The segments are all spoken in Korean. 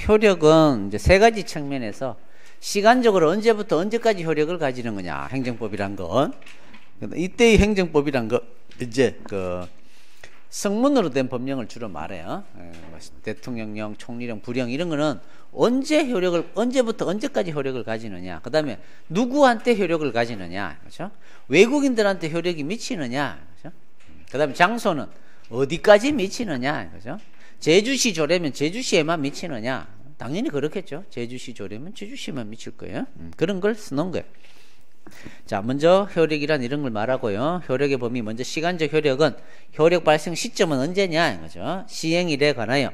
효력은 이제 세 가지 측면에서 시간적으로 언제부터 언제까지 효력을 가지는 거냐, 행정법이란 건. 이때의 행정법이란 거 이제 그 성문으로 된 법령을 주로 말해요. 대통령령, 총리령, 부령 이런 거는 언제부터 언제까지 효력을 가지느냐. 그다음에 누구한테 효력을 가지느냐. 그렇죠? 외국인들한테 효력이 미치느냐. 그렇죠? 그다음에 장소는 어디까지 미치느냐. 그렇죠? 제주시 조례면 제주시에만 미치느냐. 당연히 그렇겠죠. 제주시 조례면 제주시만 미칠 거예요. 그런 걸 써놓은 거예요. 자, 먼저 효력이란 이런 걸 말하고요. 효력의 범위, 먼저 시간적 효력은 효력 발생 시점은 언제냐 이거죠. 시행일에 관하여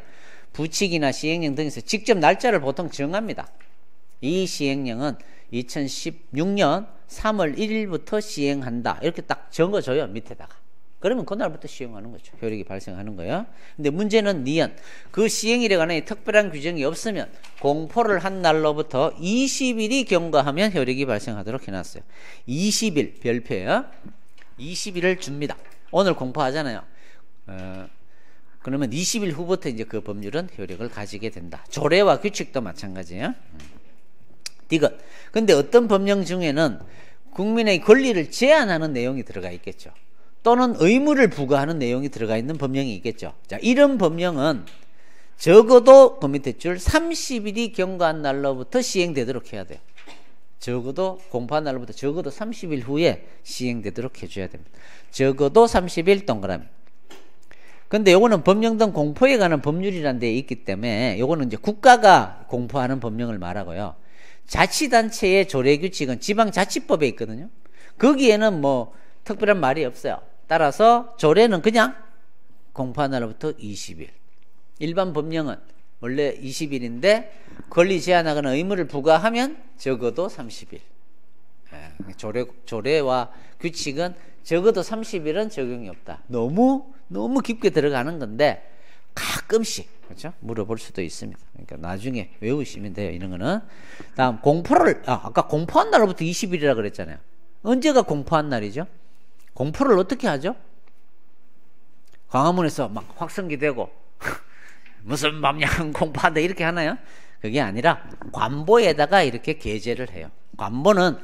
부칙이나 시행령 등에서 직접 날짜를 보통 정합니다. 이 시행령은 2016년 3월 1일부터 시행한다. 이렇게 딱 적어줘요, 밑에다가. 그러면 그날부터 시행하는 거죠. 효력이 발생하는 거예요. 근데 문제는 니은. 그 시행일에 관해 특별한 규정이 없으면 공포를 한 날로부터 20일이 경과하면 효력이 발생하도록 해놨어요. 20일 별표예요. 20일을 줍니다. 오늘 공포하잖아요. 그러면 20일 후부터 이제 그 법률은 효력을 가지게 된다. 조례와 규칙도 마찬가지예요. 디귿. 근데 어떤 법령 중에는 국민의 권리를 제한하는 내용이 들어가 있겠죠. 또는 의무를 부과하는 내용이 들어가 있는 법령이 있겠죠. 자, 이런 법령은 적어도 그 밑에 줄 30일이 경과한 날로부터 시행되도록 해야 돼요. 적어도 공포한 날로부터 적어도 30일 후에 시행되도록 해줘야 됩니다. 적어도 30일 동그라미. 근데 요거는 법령 등 공포에 관한 법률이라는 데 있기 때문에 요거는 이제 국가가 공포하는 법령을 말하고요. 자치단체의 조례규칙은 지방자치법에 있거든요. 거기에는 뭐 특별한 말이 없어요. 따라서 조례는 그냥 공포한 날로부터 20일. 일반 법령은 원래 20일인데 권리 제한하거나 의무를 부과하면 적어도 30일. 조례와 규칙은 적어도 30일은 적용이 없다. 너무 깊게 들어가는 건데 가끔씩 그렇죠? 물어볼 수도 있습니다. 그러니까 나중에 외우시면 돼요. 이런 거는. 다음 공포를 아까 공포한 날로부터 20일이라 그랬잖아요. 언제가 공포한 날이죠? 공포를 어떻게 하죠? 광화문에서 막 확성기 되고 무슨 맘냥 공포한다 이렇게 하나요? 그게 아니라 관보에다가 이렇게 게재를 해요. 관보는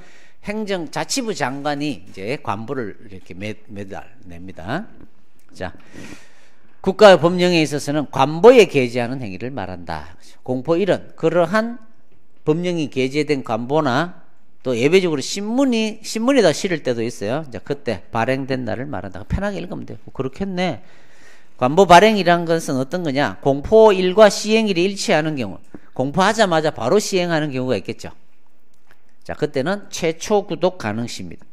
행정자치부 장관이 이제 관보를 이렇게 매달 냅니다. 자, 국가의 법령에 있어서는 관보에 게재하는 행위를 말한다. 공포 1은 그러한 법령이 게재된 관보나 또 예배적으로 신문에다 실을 때도 있어요. 이제 그때 발행된 날을 말한다. 편하게 읽으면 돼요. 그렇겠네. 관보 발행이라는 것은 어떤 거냐? 공포일과 시행일이 일치하는 경우, 공포하자마자 바로 시행하는 경우가 있겠죠. 자, 그때는 최초 구독 가능시입니다.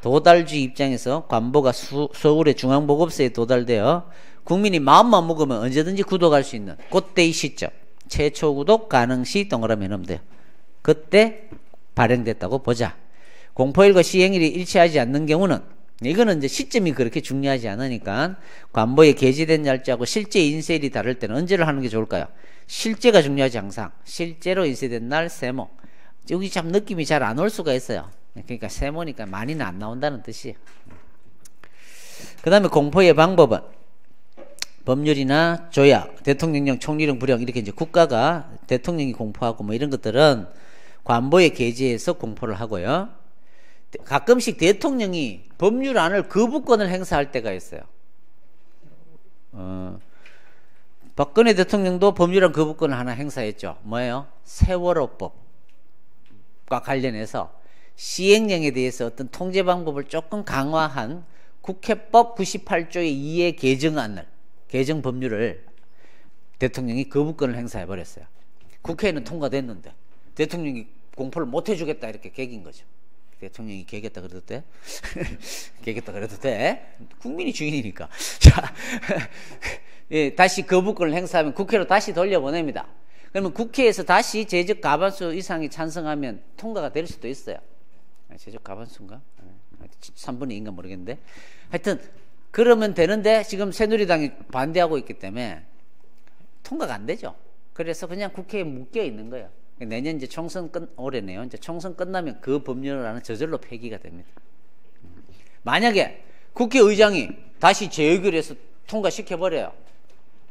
도달주의 입장에서 관보가 서울의 중앙보급소에 도달되어 국민이 마음만 먹으면 언제든지 구독할 수 있는 그때의 시점, 최초 구독 가능시 동그라미 해놓으면 돼요. 그때 발행됐다고 보자. 공포일과 시행일이 일치하지 않는 경우는 이거는 이제 시점이 그렇게 중요하지 않으니까 관보에 게재된 날짜하고 실제 인쇄일이 다를 때는 언제를 하는 게 좋을까요? 실제가 중요하지 항상. 실제로 인쇄된 날 세모. 여기 참 느낌이 잘 안 올 수가 있어요. 그러니까 세모니까 많이는 안 나온다는 뜻이에요. 그 다음에 공포의 방법은 법률이나 조약, 대통령령, 총리령, 부령 이렇게 이제 국가가 대통령이 공포하고 뭐 이런 것들은 관보에 게재해서 공포를 하고요. 가끔씩 대통령이 법률안을 거부권을 행사할 때가 있어요. 박근혜 대통령도 법률안 거부권을 하나 행사했죠. 뭐예요? 세월호법과 관련해서 시행령에 대해서 어떤 통제 방법을 조금 강화한 국회법 98조의 2의 개정안을, 개정 법률을 대통령이 거부권을 행사해 버렸어요. 국회에는 통과됐는데 대통령이 공포를 못 해주겠다 이렇게 개긴 거죠. 대통령이 개겠다 그래도 돼? 개겠다 그래도 돼? 국민이 주인이니까. 자, 예, 다시 거부권을 행사하면 국회로 다시 돌려보냅니다. 그러면 국회에서 다시 제적 과반수 이상이 찬성하면 통과가 될 수도 있어요. 제적 과반수인가? 3분의 2인가 모르겠는데. 하여튼 그러면 되는데 지금 새누리당이 반대하고 있기 때문에 통과가 안 되죠. 그래서 그냥 국회에 묶여 있는 거예요. 내년 이제 총선 올해네요. 이제 총선 끝나면 그 법률안은 저절로 폐기가 됩니다. 만약에 국회의장이 다시 재의결해서 통과시켜버려요.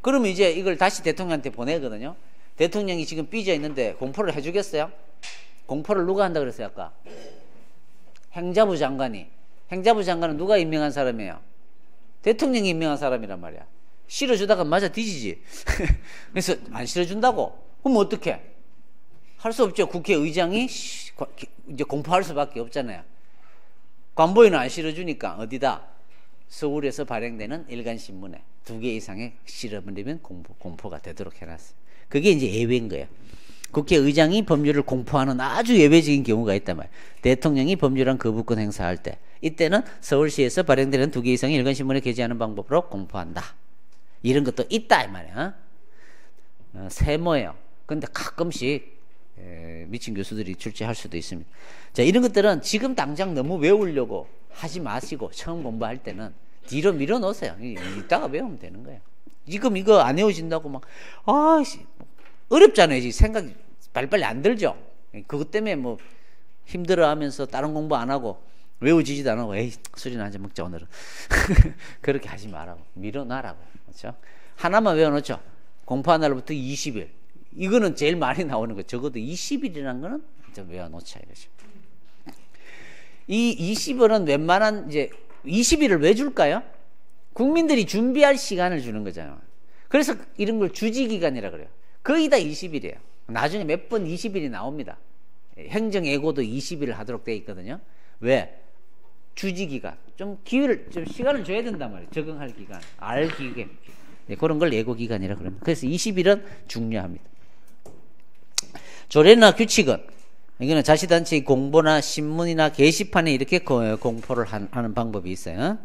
그러면 이제 이걸 다시 대통령한테 보내거든요. 대통령이 지금 삐져 있는데 공포를 해주겠어요? 공포를 누가 한다 그랬어요 아까? 행자부 장관이. 행자부 장관은 누가 임명한 사람이에요? 대통령이 임명한 사람이란 말이야. 실어주다가 맞아 뒤지지. 그래서 안 실어준다고? 그럼 어떡해? 할 수 없죠. 국회의장이 이제 공포할 수밖에 없잖아요. 관보인은 안 실어주니까 어디다? 서울에서 발행되는 일간신문에 2개 이상의 실어버리면 공포가 되도록 해놨어요. 그게 이제 예외인 거예요. 국회의장이 법률을 공포하는 아주 예외적인 경우가 있단 말이에요. 대통령이 법률안 거부권 행사할 때 이때는 서울시에서 발행되는 2개 이상의 일간신문에 게재하는 방법으로 공포한다. 이런 것도 있다 이 말이야. 세모예요. 근데 가끔씩 미친 교수들이 출제할 수도 있습니다. 자, 이런 것들은 지금 당장 너무 외우려고 하지 마시고 처음 공부할 때는 뒤로 밀어 놓으세요. 이따가 외우면 되는 거예요. 지금 이거 안 외워진다고 막 어렵잖아요. 생각이 빨리빨리 안 들죠. 그것 때문에 뭐 힘들어하면서 다른 공부 안 하고 외워지지도 안 하고 에이 술이나 한잔 먹자 오늘은. 그렇게 하지 말라고. 밀어놔라고. 그렇죠? 하나만 외워놓죠. 공부한 날부터 20일. 이거는 제일 많이 나오는 거. 적어도 20일이라는 거는 좀 외워놓자 이거죠. 이 20일은 웬만한 이제 20일을 왜 줄까요? 국민들이 준비할 시간을 주는 거잖아요. 그래서 이런 걸 주지기간이라 그래요. 거의 다 20일이에요. 나중에 몇 번 20일이 나옵니다. 행정예고도 20일을 하도록 되어 있거든요. 왜? 주지기간. 좀 기회를, 좀 시간을 줘야 된단 말이에요. 적응할 기간, 알 기간. 네, 그런 걸 예고기간이라 그럽니다. 그래서 20일은 중요합니다. 조례나 규칙은, 이거는 자치단체의 공보나 신문이나 게시판에 이렇게 공포를 하는 방법이 있어요.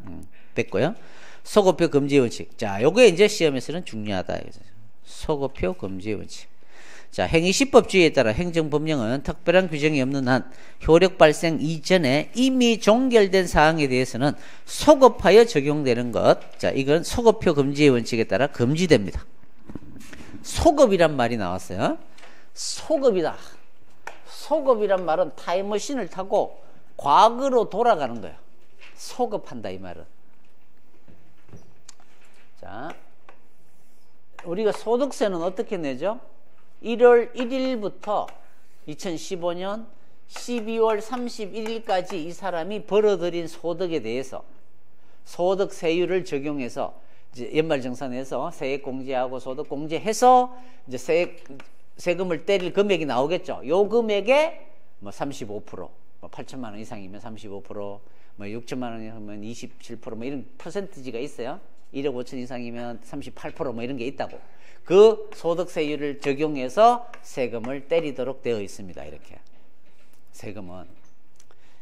됐고요. 소거표 금지 원칙. 자, 요게 이제 시험에서는 중요하다. 소거표 금지 원칙. 자, 행위시법주의에 따라 행정법령은 특별한 규정이 없는 한 효력 발생 이전에 이미 종결된 사항에 대해서는 소급하여 적용되는 것. 자, 이건 소급표 금지의 원칙에 따라 금지됩니다. 소급이란 말이 나왔어요. 소급이다. 소급이란 말은 타임머신을 타고 과거로 돌아가는 거예요. 소급한다 이 말은. 자, 우리가 소득세는 어떻게 내죠? 1월 1일부터 2015년 12월 31일까지 이 사람이 벌어들인 소득에 대해서 소득세율을 적용해서 이제 연말정산해서 세액공제하고 소득공제해서 이제 세금을 때릴 금액이 나오겠죠. 요 금액에 뭐 35%, 뭐 8천만 원 이상이면 35%, 뭐 6천만 원이면 27%, 뭐 이런 퍼센티지가 있어요. 1억 5천 이상이면 38%, 뭐 이런 게 있다고. 그 소득세율을 적용해서 세금을 때리도록 되어 있습니다. 이렇게 세금은.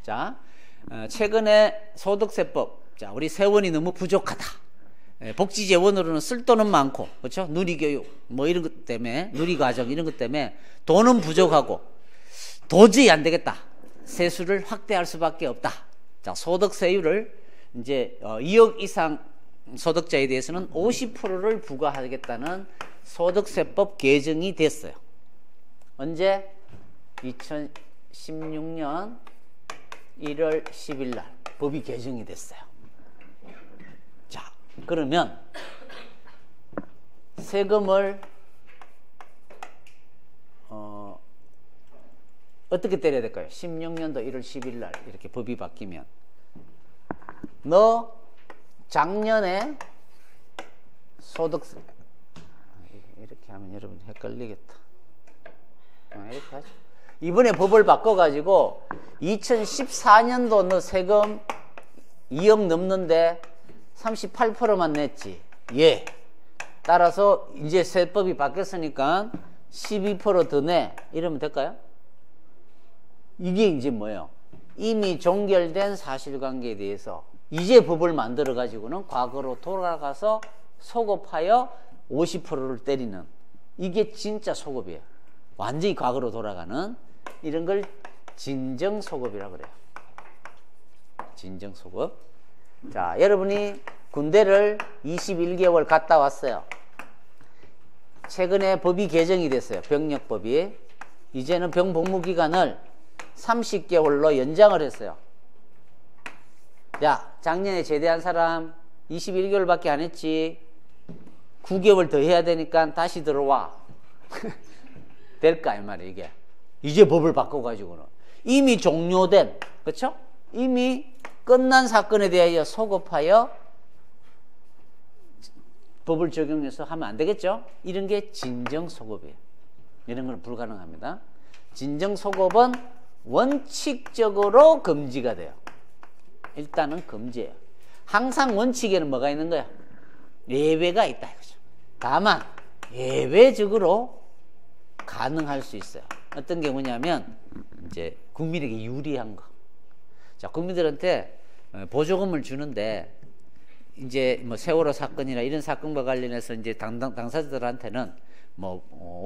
자, 최근에 소득세법. 자, 우리 세원이 너무 부족하다. 복지재원으로는 쓸 돈은 많고, 그렇죠? 누리교육 뭐 이런 것 때문에, 누리과정 이런 것 때문에 돈은 부족하고 도저히 안 되겠다. 세수를 확대할 수밖에 없다. 자, 소득세율을 이제 2억 이상 소득자에 대해서는 50%를 부과하겠다는 소득세법 개정이 됐어요. 언제? 2016년 1월 10일 날 법이 개정이 됐어요. 자, 그러면 세금을 어떻게 때려야 될까요? 16년도 1월 10일 날 이렇게 법이 바뀌면 너 작년에 소득세 이렇게 하면 여러분 헷갈리겠다. 이렇게 하죠. 이번에 법을 바꿔가지고 2014년도 너 세금 2억 넘는데 38%만 냈지. 예. 따라서 이제 세법이 바뀌었으니까 12% 더 내. 이러면 될까요? 이게 이제 뭐예요? 이미 종결된 사실관계에 대해서 이제 법을 만들어 가지고는 과거로 돌아가서 소급하여 50%를 때리는, 이게 진짜 소급이에요. 완전히 과거로 돌아가는 이런 걸 진정소급이라고 그래요. 진정소급. 자, 여러분이 군대를 21개월 갔다 왔어요. 최근에 법이 개정이 됐어요. 병력법이. 이제는 병복무기간을 30개월로 연장을 했어요. 야, 작년에 제대한 사람 21개월밖에 안 했지. 9개월 더 해야 되니까 다시 들어와. 될까 이 말이에요. 이게 이제 법을 바꿔가지고는 이미 종료된, 그렇죠? 이미 끝난 사건에 대하여 소급하여 법을 적용해서 하면 안 되겠죠? 이런 게 진정소급이에요. 이런 건 불가능합니다. 진정소급은 원칙적으로 금지가 돼요. 일단은 금지예요. 항상 원칙에는 뭐가 있는 거야? 예외가 있다 이거죠. 다만 예외적으로 가능할 수 있어요. 어떤 경우냐면 이제 국민에게 유리한 거. 자, 국민들한테 보조금을 주는데 이제 뭐 세월호 사건이나 이런 사건과 관련해서 이제 당사자들한테는 뭐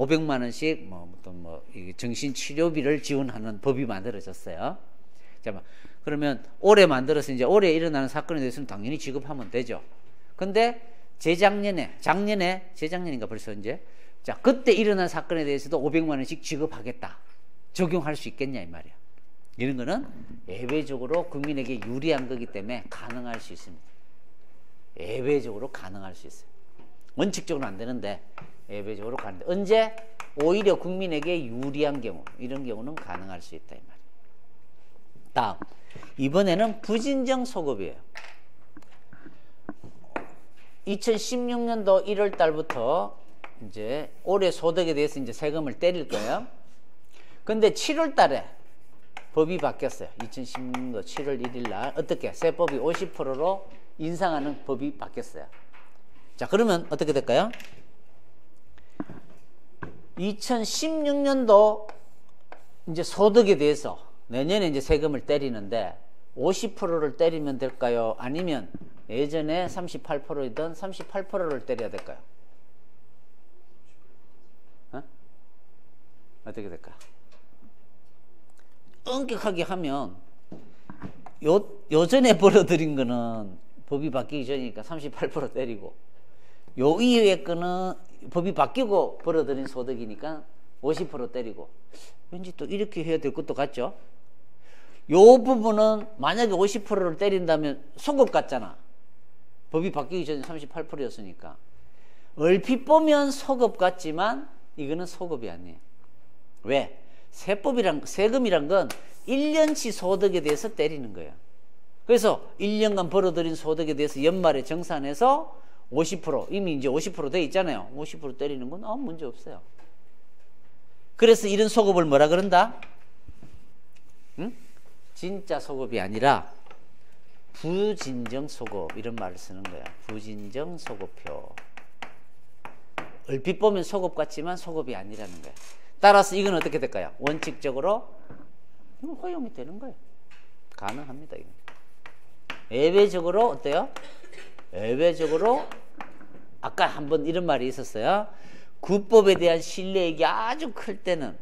500만 원씩 뭐 정신 치료비를 지원하는 법이 만들어졌어요. 자, 그러면 올해 만들어서 이제 올해 일어나는 사건에 대해서는 당연히 지급하면 되죠. 근데 재작년인가 벌써 이제 자, 그때 일어난 사건에 대해서도 500만 원씩 지급하겠다. 적용할 수 있겠냐 이 말이야. 이런 거는 예외적으로 국민에게 유리한 거기 때문에 가능할 수 있습니다. 예외적으로 가능할 수 있어요. 원칙적으로는 안 되는데 예외적으로 가는데 언제? 오히려 국민에게 유리한 경우, 이런 경우는 가능할 수 있다 이 말이에요. 다음, 이번에는 부진정 소급이에요. 2016년도 1월 달부터 이제 올해 소득에 대해서 이제 세금을 때릴 거예요. 근데 7월 달에 법이 바뀌었어요. 2016년도 7월 1일 날 어떻게? 세법이 50%로 인상하는 법이 바뀌었어요. 자, 그러면 어떻게 될까요? 2016년도 이제 소득에 대해서 내년에 이제 세금을 때리는데 50%를 때리면 될까요? 아니면 예전에 38%이던 38%를 때려야 될까요? 어떻게 될까요? 엄격하게 하면 요전에 벌어들인 거는 법이 바뀌기 전이니까 38% 때리고 요 이후의 거는 법이 바뀌고 벌어들인 소득이니까 50% 때리고 왠지 또 이렇게 해야 될 것도 같죠? 요 부분은 만약에 50%를 때린다면 소급 같잖아. 법이 바뀌기 전에 38%였으니까 얼핏 보면 소급 같지만 이거는 소급이 아니에요. 왜? 세금이란 건 1년치 소득에 대해서 때리는 거예요. 그래서 1년간 벌어들인 소득에 대해서 연말에 정산해서 50% 이미 이제 50% 돼 있잖아요. 50% 때리는 건 아무 문제 없어요. 그래서 이런 소급을 뭐라 그런다? 응? 진짜 소급이 아니라 부진정 소급 이런 말을 쓰는 거야. 부진정 소급표. 얼핏 보면 소급 같지만 소급이 아니라는 거야. 따라서 이건 어떻게 될까요? 원칙적으로 허용이 되는 거예요. 가능합니다. 이건. 예외적으로 어때요? 예외적으로 아까 한번 이런 말이 있었어요. 구법에 대한 신뢰익이 아주 클 때는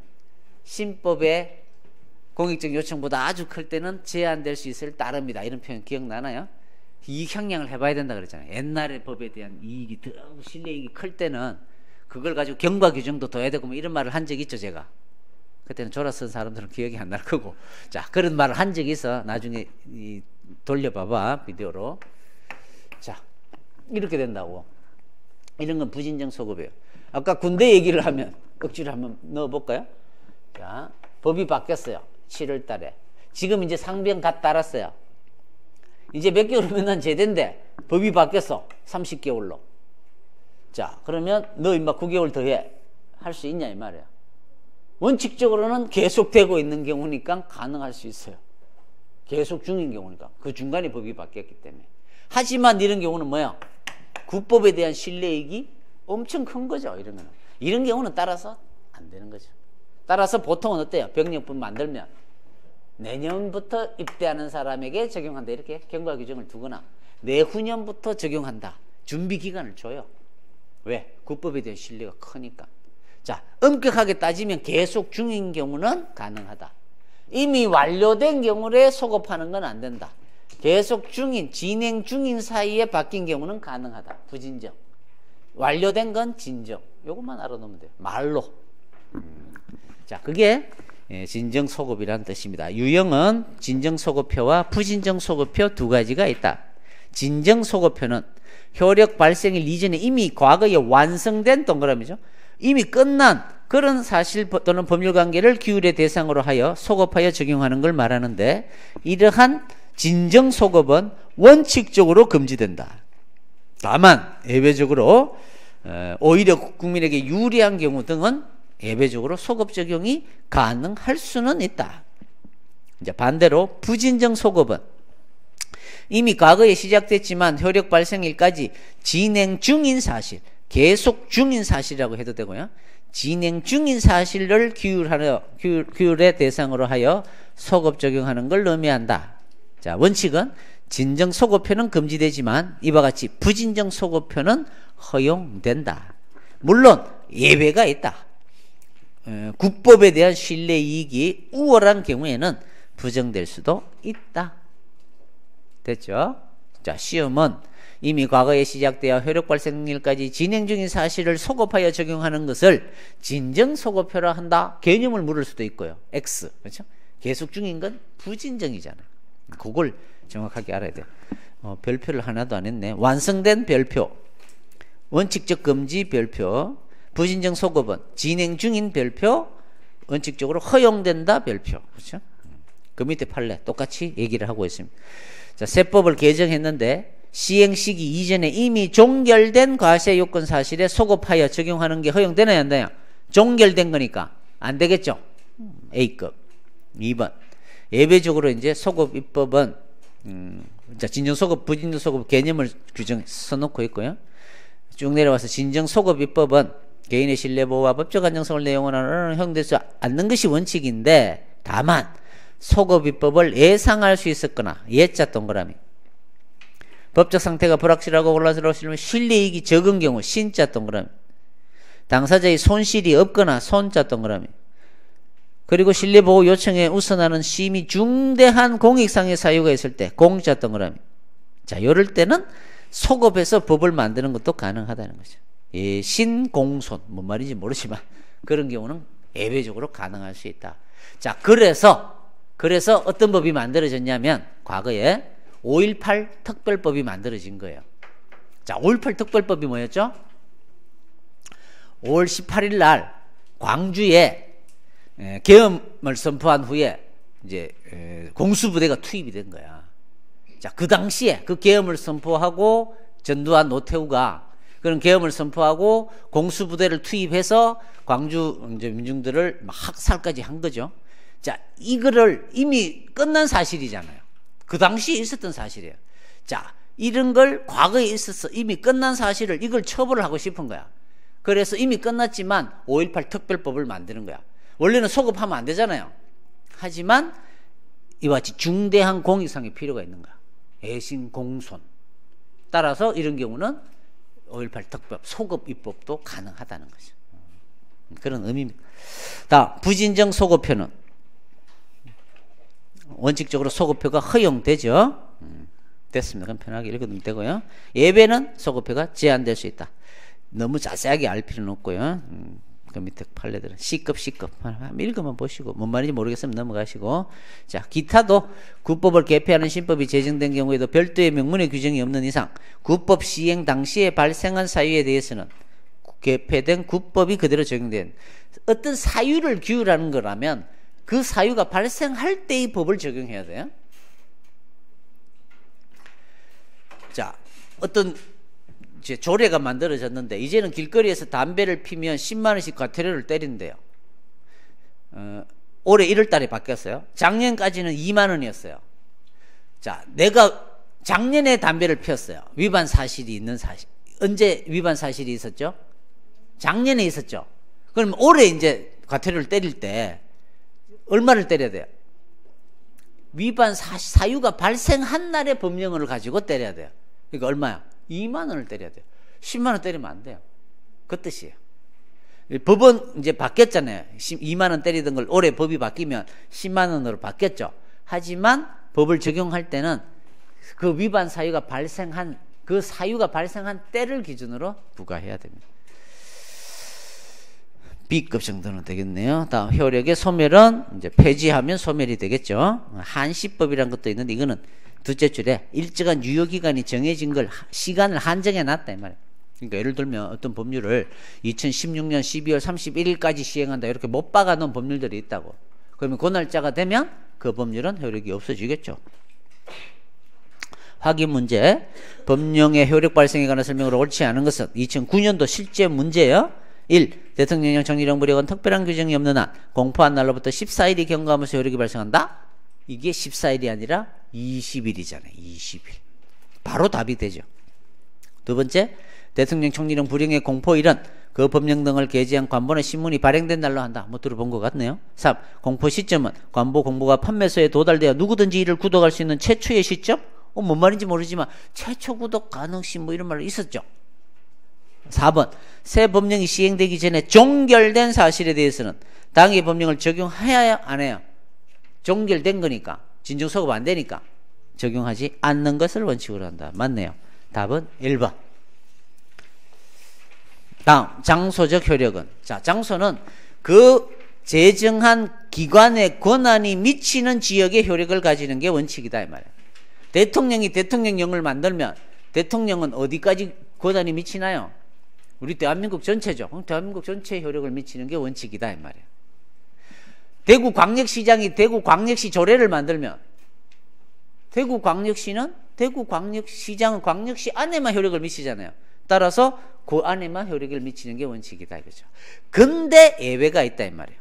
신법의 공익적 요청보다 아주 클 때는 제한될 수 있을 따릅니다. 이런 표현 기억나나요? 이익 향량을 해봐야 된다 그랬잖아요. 옛날의 법에 대한 이익이 신뢰익이 클 때는 그걸 가지고 경과 규정도 둬야 되고 뭐 이런 말을 한 적이 있죠. 제가 그때는 졸아 쓴 사람들은 기억이 안 날 거고. 자, 그런 말을 한 적이 있어. 나중에 돌려봐봐 비디오로. 자, 이렇게 된다고. 이런 건 부진정 소급이에요. 아까 군대 얘기를 하면 억지로 한번 넣어볼까요? 자, 법이 바뀌었어요. 7월 달에. 지금 이제 상병 갓 달았어요. 이제 몇 개월 후면 난 제대인데 법이 바뀌었어. 30개월로. 자, 그러면 너 임마 9개월 더 해. 할 수 있냐 이 말이야. 원칙적으로는 계속되고 있는 경우니까 가능할 수 있어요. 계속 중인 경우니까. 그 중간에 법이 바뀌었기 때문에. 하지만 이런 경우는 뭐야? 국법에 대한 신뢰익이 엄청 큰 거죠. 이런 거는. 이런 경우는 따라서 안 되는 거죠. 따라서 보통은 어때요? 병력법 만들면 내년부터 입대하는 사람에게 적용한다. 이렇게 경과 규정을 두거나 내후년부터 적용한다. 준비 기간을 줘요. 왜? 국법에 대한 신뢰가 크니까. 자, 엄격하게 따지면 계속 중인 경우는 가능하다. 이미 완료된 경우에 소급하는 건 안 된다. 계속 중인, 진행 중인 사이에 바뀐 경우는 가능하다. 부진정. 완료된 건 진정. 요것만 알아놓으면 돼요. 말로. 자, 그게 진정소급이라는 뜻입니다. 유형은 진정소급표와 부진정소급표 두 가지가 있다. 진정소급표는 효력 발생일 이전에 이미 과거에 완성된 동그라미죠. 이미 끝난 그런 사실 또는 법률 관계를 규율의 대상으로 하여 소급하여 적용하는 걸 말하는데, 이러한 진정 소급은 원칙적으로 금지된다. 다만 예외적으로 오히려 국민에게 유리한 경우 등은 예외적으로 소급 적용이 가능할 수는 있다. 이제 반대로 부진정 소급은 이미 과거에 시작됐지만 효력 발생일까지 진행 중인 사실, 계속 중인 사실이라고 해도 되고요. 진행 중인 사실을 규율의 대상으로 하여 소급 적용하는 걸 의미한다. 자, 원칙은 진정 소급표는 금지되지만 이와 같이 부진정 소급표는 허용된다. 물론 예외가 있다. 국법에 대한 신뢰 이익이 우월한 경우에는 부정될 수도 있다. 됐죠? 자, 시험은 이미 과거에 시작되어 효력 발생일까지 진행 중인 사실을 소급하여 적용하는 것을 진정 소급표라 한다. 개념을 물을 수도 있고요. X. 그렇죠? 계속 중인 건 부진정이잖아요. 그걸 정확하게 알아야 돼요. 별표를 하나도 안 했네. 완성된 별표, 원칙적 금지 별표, 부진정 소급은 진행 중인 별표, 원칙적으로 허용된다 별표. 그렇죠? 그 밑에 판례 똑같이 얘기를 하고 있습니다. 자, 세법을 개정했는데 시행 시기 이전에 이미 종결된 과세 요건 사실에 소급하여 적용하는 게 허용되나요, 안 되나요? 종결된 거니까 안 되겠죠. A급. 2번. 예외적으로 이제 소급 입법은 자, 진정 소급, 부진정 소급 개념을 써놓고 있고요. 쭉 내려와서 진정 소급 입법은 개인의 신뢰 보호와 법적 안정성을 내용하는 허용되지 않는 것이 원칙인데, 다만 소급 입법을 예상할 수 있었거나 예자 동그라미, 법적 상태가 불확실하고 혼란스러우시면 신뢰이익이 적은 경우 신자 동그라미, 당사자의 손실이 없거나 손자 동그라미, 그리고 신뢰보호 요청에 우선하는 심히 중대한 공익상의 사유가 있을 때 공자 동그라미. 자, 이럴 때는 소급해서 법을 만드는 것도 가능하다는 거죠. 예, 신공손, 뭔 말인지 모르지만 그런 경우는 예외적으로 가능할 수 있다. 자, 그래서 어떤 법이 만들어졌냐면 과거에 5.18 특별법이 만들어진 거예요. 자, 5.18 특별법이 뭐였죠? 5월 18일 날 광주에 계엄을 선포한 후에 이제 공수부대가 투입이 된 거야. 자, 그 당시에 그 계엄을 선포하고 전두환 노태우가 그런 계엄을 선포하고 공수부대를 투입해서 광주 이제 민중들을 막 학살까지 한 거죠. 자, 이거를 이미 끝난 사실이잖아요. 그 당시에 있었던 사실이에요. 자, 이런 걸 과거에 있었어. 이미 끝난 사실을 이걸 처벌을 하고 싶은 거야. 그래서 이미 끝났지만 5.18 특별법을 만드는 거야. 원래는 소급하면 안 되잖아요. 하지만 이와 같이 중대한 공익상의 필요가 있는 거야. 애신 공손. 따라서 이런 경우는 5.18 특별 소급 입법도 가능하다는 거죠. 그런 의미입니다. 다음, 부진정 소급표는 원칙적으로 소급표가 허용되죠. 됐습니다. 그럼 편하게 읽어두면 되고요. 예외는 소급표가 제한될 수 있다. 너무 자세하게 알 필요는 없고요. 그 밑에 판례들은 C급, C급 읽어만 보시고 뭔 말인지 모르겠으면 넘어가시고. 자, 기타도 국법을 개폐하는 신법이 제정된 경우에도 별도의 명문의 규정이 없는 이상 국법 시행 당시에 발생한 사유에 대해서는 개폐된 국법이 그대로 적용된, 어떤 사유를 규율하는 거라면 그 사유가 발생할 때의 법을 적용해야 돼요. 자, 어떤 이제 조례가 만들어졌는데 이제는 길거리에서 담배를 피면 10만 원씩 과태료를 때린대요. 올해 1월 달에 바뀌었어요. 작년까지는 2만 원이었어요. 자, 내가 작년에 담배를 피웠어요. 위반 사실이 있는 사실. 언제 위반 사실이 있었죠? 작년에 있었죠. 그럼 올해 이제 과태료를 때릴 때 얼마를 때려야 돼요? 위반 사유가 발생한 날의 법령을 가지고 때려야 돼요. 그러니까 얼마야? 2만 원을 때려야 돼요. 10만 원 때리면 안 돼요. 그 뜻이에요. 법은 이제 바뀌었잖아요. 2만 원 때리던 걸 올해 법이 바뀌면 10만 원으로 바뀌었죠. 하지만 법을 적용할 때는 그 위반 사유가 발생한 그 사유가 발생한 때를 기준으로 부과해야 됩니다. B급 정도는 되겠네요. 다음, 효력의 소멸은 이제 폐지하면 소멸이 되겠죠. 한시법이라는 것도 있는데 이거는 둘째 줄에 일정한 유효기간이 정해진 걸 시간을 한정해 놨다 이 말이에요. 그러니까 예를 들면 어떤 법률을 2016년 12월 31일까지 시행한다 이렇게 못 박아놓은 법률들이 있다고. 그러면 그 날짜가 되면 그 법률은 효력이 없어지겠죠. 확인 문제. 법령의 효력 발생에 관한 설명으로 옳지 않은 것은 2009년도 실제 문제예요. 1. 대통령령 정리령 무력은 특별한 규정이 없는 한 공포한 날로부터 14일이 경과하면서 효력이 발생한다. 이게 14일이 아니라 20일이잖아요. 20일. 바로 답이 되죠. 두 번째, 대통령 총리령 불행의 공포일은 그 법령 등을 게재한 관본의 신문이 발행된 날로 한다. 뭐 들어본 것 같네요. 3. 공포 시점은 관보 공보가 판매소에 도달되어 누구든지 이를 구독할 수 있는 최초의 시점? 뭔 말인지 모르지만 최초 구독 가능시 뭐 이런 말이 있었죠. 4번. 새 법령이 시행되기 전에 종결된 사실에 대해서는 당의 법령을 적용해야 안 해요. 종결된 거니까. 진정소급 안 되니까 적용하지 않는 것을 원칙으로 한다. 맞네요. 답은 1번. 다음, 장소적 효력은. 자, 장소는 그 제정한 기관의 권한이 미치는 지역의 효력을 가지는 게 원칙이다 이 말이에요. 대통령이 대통령령을 만들면 대통령은 어디까지 권한이 미치나요? 우리 대한민국 전체죠. 그럼 대한민국 전체의 효력을 미치는 게 원칙이다 이 말이에요. 대구광역시장이 대구광역시 조례를 만들면 대구광역시는 대구광역시장은 광역시 안에만 효력을 미치잖아요. 따라서 그 안에만 효력을 미치는 게 원칙이다 이거죠. 근데 예외가 있다 이 말이에요.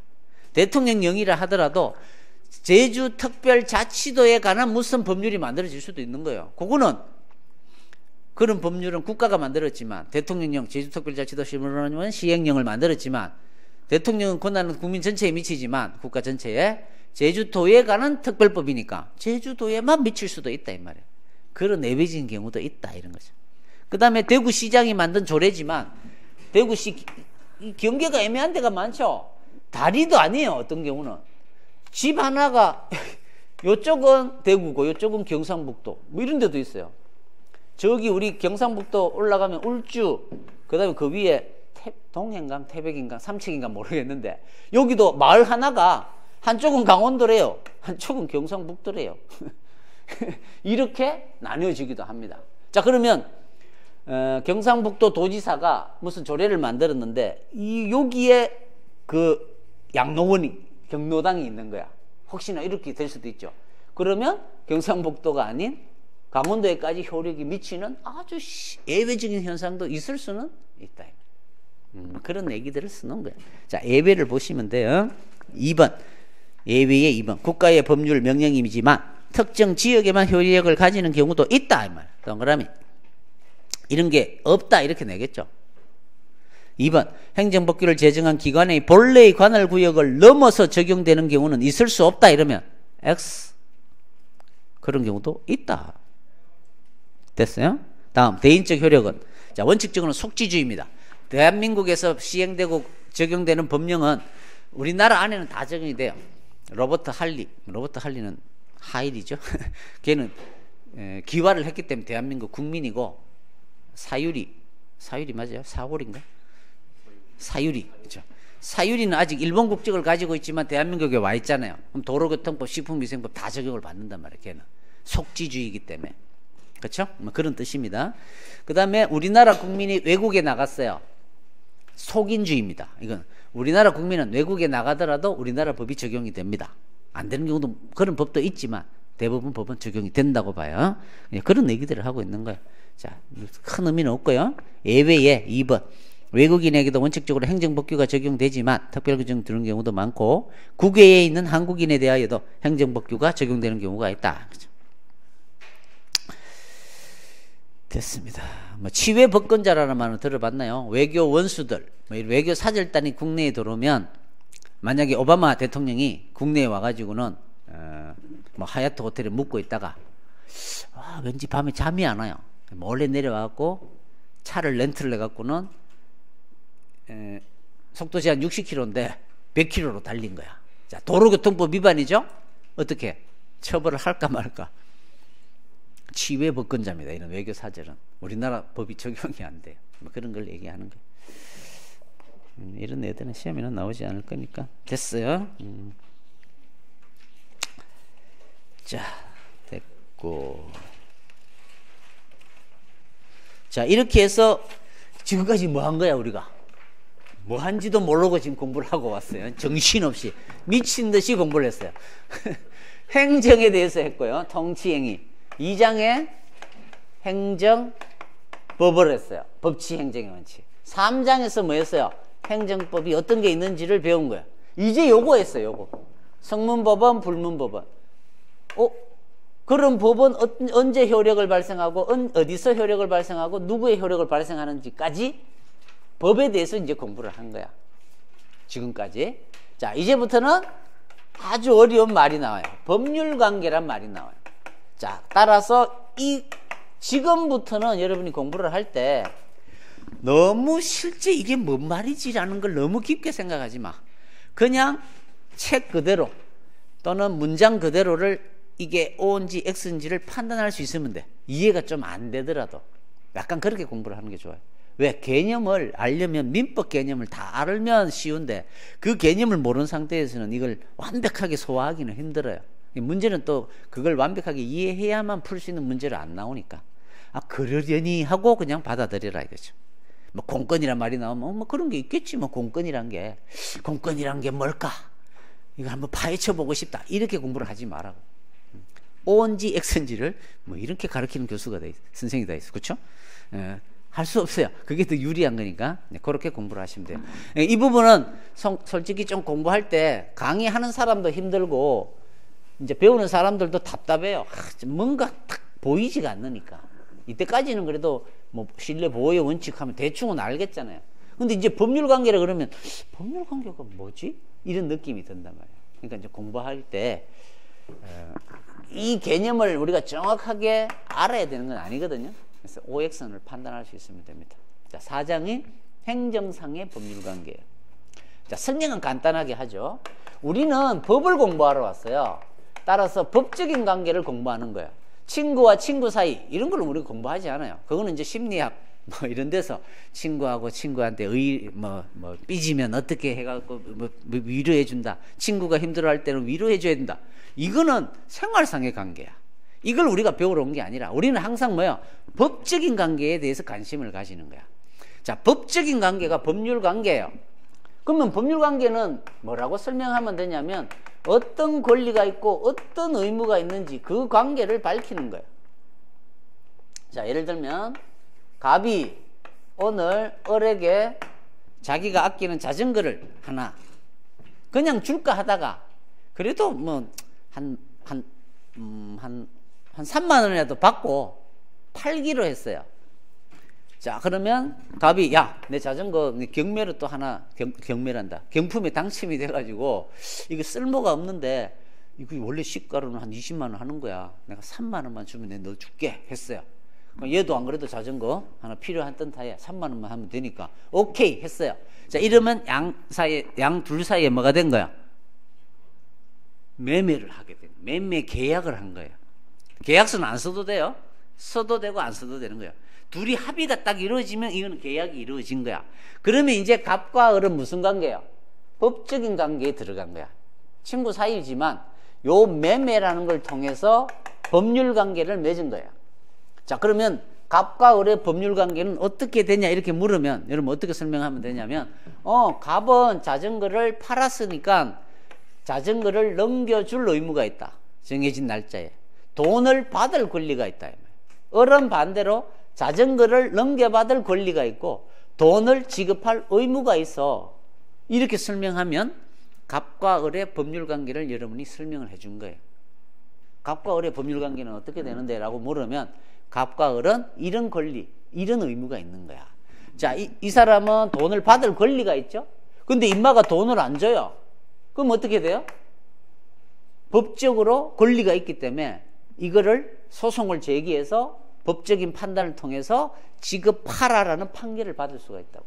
대통령령이라 하더라도 제주특별자치도에 관한 무슨 법률이 만들어질 수도 있는 거예요. 그거는 그런 법률은 국가가 만들었지만 대통령령 제주특별자치도 시행령은 시행령을 만들었지만 대통령은 권한은 국민 전체에 미치지만 국가 전체에 제주도에 관한 특별법이니까 제주도에만 미칠 수도 있다 이 말이에요. 그런 예외적인 경우도 있다 이런 거죠. 그 다음에 대구시장이 만든 조례지만 대구시 경계가 애매한 데가 많죠. 다리도 아니에요. 어떤 경우는 집 하나가 요쪽은 대구고 요쪽은 경상북도 뭐 이런 데도 있어요. 저기 우리 경상북도 올라가면 울주 그 다음에 그 위에 동해인강 태백인강 삼척인강 모르겠는데 여기도 마을 하나가 한쪽은 강원도래요. 한쪽은 경상북도래요. 이렇게 나뉘어지기도 합니다. 자, 그러면 경상북도 도지사가 무슨 조례를 만들었는데 여기에 그 양로원이 경로당이 있는 거야. 혹시나 이렇게 될 수도 있죠. 그러면 경상북도가 아닌 강원도에까지 효력이 미치는 아주 예외적인 현상도 있을 수는 있다. 그런 얘기들을 쓰는 거야. 자, 예외를 보시면 돼요. 2번. 예외의 2번. 국가의 법률 명령이지만 특정 지역에만 효력을 가지는 경우도 있다. 이 말. 동그라미. 이런 게 없다. 이렇게 내겠죠. 2번. 행정법규를 제정한 기관의 본래의 관할 구역을 넘어서 적용되는 경우는 있을 수 없다. 이러면 X. 그런 경우도 있다. 됐어요? 다음. 대인적 효력은. 자, 원칙적으로는 속지주의입니다. 대한민국에서 시행되고 적용되는 법령은 우리나라 안에는 다 적용이 돼요. 로버트 할리는 하일이죠. 걔는 기화를 했기 때문에 대한민국 국민이고 사유리 맞아요? 사골인가? 사유리. 그렇죠. 사유리는 아직 일본 국적을 가지고 있지만 대한민국에 와 있잖아요. 그럼 도로교통법, 식품위생법 다 적용을 받는단 말이에요. 걔는 속지주의이기 때문에. 그렇죠? 뭐 그런 뜻입니다. 그 다음에 우리나라 국민이 외국에 나갔어요. 속인주의입니다. 이건 우리나라 국민은 외국에 나가더라도 우리나라 법이 적용이 됩니다. 안 되는 경우도 그런 법도 있지만 대부분 법은 적용이 된다고 봐요. 그런 얘기들을 하고 있는 거예요. 자, 큰 의미는 없고요. 예외에 2번. 외국인에게도 원칙적으로 행정법규가 적용되지만 특별규정 들은 경우도 많고 국외에 있는 한국인에 대하여도 행정법규가 적용되는 경우가 있다. 그렇죠? 됐습니다. 뭐 치외 법권자라는 말은 들어봤나요? 외교 원수들, 뭐 외교 사절단이 국내에 들어오면 만약에 오바마 대통령이 국내에 와가지고는 뭐 하얏트 호텔에 묵고 있다가 왠지 밤에 잠이 안 와요. 몰래 내려와갖고 차를 렌트를 해갖고는 속도 제한 60km인데 100km로 달린 거야. 자, 도로교통법 위반이죠? 어떻게? 처벌을 할까 말까? 치외 법권자입니다. 이런 외교 사절은 우리나라 법이 적용이 안 돼요. 뭐 그런 걸 얘기하는 거예요. 이런 애들은 시험에는 나오지 않을 거니까 됐어요. 자, 됐고. 자, 이렇게 해서 지금까지 뭐 한 거야 우리가? 뭐 한지도 모르고 지금 공부를 하고 왔어요. 정신없이 미친 듯이 공부를 했어요. 행정에 대해서 했고요. 통치행위 2장에 행정법을 했어요. 법치 행정의 원칙. 3장에서 뭐 했어요? 행정법이 어떤 게 있는지를 배운 거예요. 이제 요거 했어요. 요거 성문법원 불문법원. 그런 법은 언제 효력을 발생하고 어디서 효력을 발생하고 누구의 효력을 발생하는지까지 법에 대해서 이제 공부를 한 거야. 지금까지. 자, 이제부터는 아주 어려운 말이 나와요. 법률관계란 말이 나와요. 자, 따라서 지금부터는 여러분이 공부를 할 때 너무 실제 이게 뭔 말이지라는 걸 너무 깊게 생각하지 마. 그냥 책 그대로 또는 문장 그대로를 이게 O인지 X인지를 판단할 수 있으면 돼. 이해가 좀 안 되더라도 약간 그렇게 공부를 하는 게 좋아요. 왜? 개념을 알려면 민법 개념을 다 알면 쉬운데 그 개념을 모르는 상태에서는 이걸 완벽하게 소화하기는 힘들어요. 문제는 또 그걸 완벽하게 이해해야만 풀 수 있는 문제를 안 나오니까 그러려니 하고 그냥 받아들여라 이거죠. 뭐 공권이란 말이 나오면 뭐 그런 게 있겠지. 뭐 공권이란 게 뭘까? 이거 한번 파헤쳐 보고 싶다. 이렇게 공부를 하지 말라고. O인지 X인지를 뭐 이렇게 가르치는 교수가 다 있어. 선생이 다 있어. 그렇죠? 할 수 없어요. 그게 더 유리한 거니까 그렇게 공부를 하시면 돼요. 이 부분은 솔직히 좀 공부할 때 강의하는 사람도 힘들고 이제 배우는 사람들도 답답해요. 뭔가 딱 보이지가 않으니까. 이때까지는 그래도 뭐 신뢰 보호의 원칙하면 대충은 알겠잖아요. 근데 이제 법률관계라 그러면 법률관계가 뭐지? 이런 느낌이 든단 말이에요. 그러니까 이제 공부할 때 이 개념을 우리가 정확하게 알아야 되는 건 아니거든요. 그래서 OX를 판단할 수 있으면 됩니다. 자, 4장이 행정상의 법률관계예요. 자, 설명은 간단하게 하죠. 우리는 법을 공부하러 왔어요. 따라서 법적인 관계를 공부하는 거예요. 친구와 친구 사이 이런 걸 우리가 공부하지 않아요. 그거는 이제 심리학 뭐 이런 데서 친구하고 친구한테 삐지면 어떻게 해갖고 뭐 위로해 준다. 친구가 힘들어할 때는 위로해 줘야 된다. 이거는 생활상의 관계야. 이걸 우리가 배우러 온 게 아니라 우리는 항상 뭐야? 법적인 관계에 대해서 관심을 가지는 거야. 자, 법적인 관계가 법률 관계예요. 그러면 법률 관계는 뭐라고 설명하면 되냐면 어떤 권리가 있고 어떤 의무가 있는지 그 관계를 밝히는 거예요. 자, 예를 들면 갑이 오늘 을에게 자기가 아끼는 자전거를 하나 그냥 줄까 하다가 그래도 뭐 한 3만 원이라도 받고 팔기로 했어요. 자, 그러면 갑이 야, 내 자전거 경매로 또 하나 경매란다. 경품에 당첨이 돼가지고 이거 쓸모가 없는데 이거 원래 시가로는 한 20만 원 하는 거야. 내가 3만 원만 주면 내가 너 줄게 했어요. 얘도 안 그래도 자전거 하나 필요한 뜬타에 3만 원만 하면 되니까 오케이 했어요. 자, 이러면 양 둘 사이에 뭐가 된 거야? 매매를 하게 된 거예요. 매매 계약을 한 거예요. 계약서는 안 써도 돼요. 써도 되고 안 써도 되는 거예요. 둘이 합의가 딱 이루어지면 이거는 계약이 이루어진 거야. 그러면 이제 갑과 을은 무슨 관계예요? 법적인 관계에 들어간 거야. 친구 사이지만 요 매매라는 걸 통해서 법률 관계를 맺은 거예요. 자, 그러면 갑과 을의 법률 관계는 어떻게 되냐 이렇게 물으면 여러분 어떻게 설명하면 되냐면 갑은 자전거를 팔았으니까 자전거를 넘겨줄 의무가 있다. 정해진 날짜에. 돈을 받을 권리가 있다. 을은 반대로 자전거를 넘겨받을 권리가 있고 돈을 지급할 의무가 있어. 이렇게 설명하면 갑과 을의 법률관계를 여러분이 설명을 해준 거예요. 갑과 을의 법률관계는 어떻게 되는데? 라고 물으면 갑과 을은 이런 권리, 이런 의무가 있는 거야. 자, 이 사람은 돈을 받을 권리가 있죠? 근데 인마가 돈을 안 줘요. 그럼 어떻게 돼요? 법적으로 권리가 있기 때문에 이거를 소송을 제기해서 법적인 판단을 통해서 지급하라라는 판결을 받을 수가 있다고.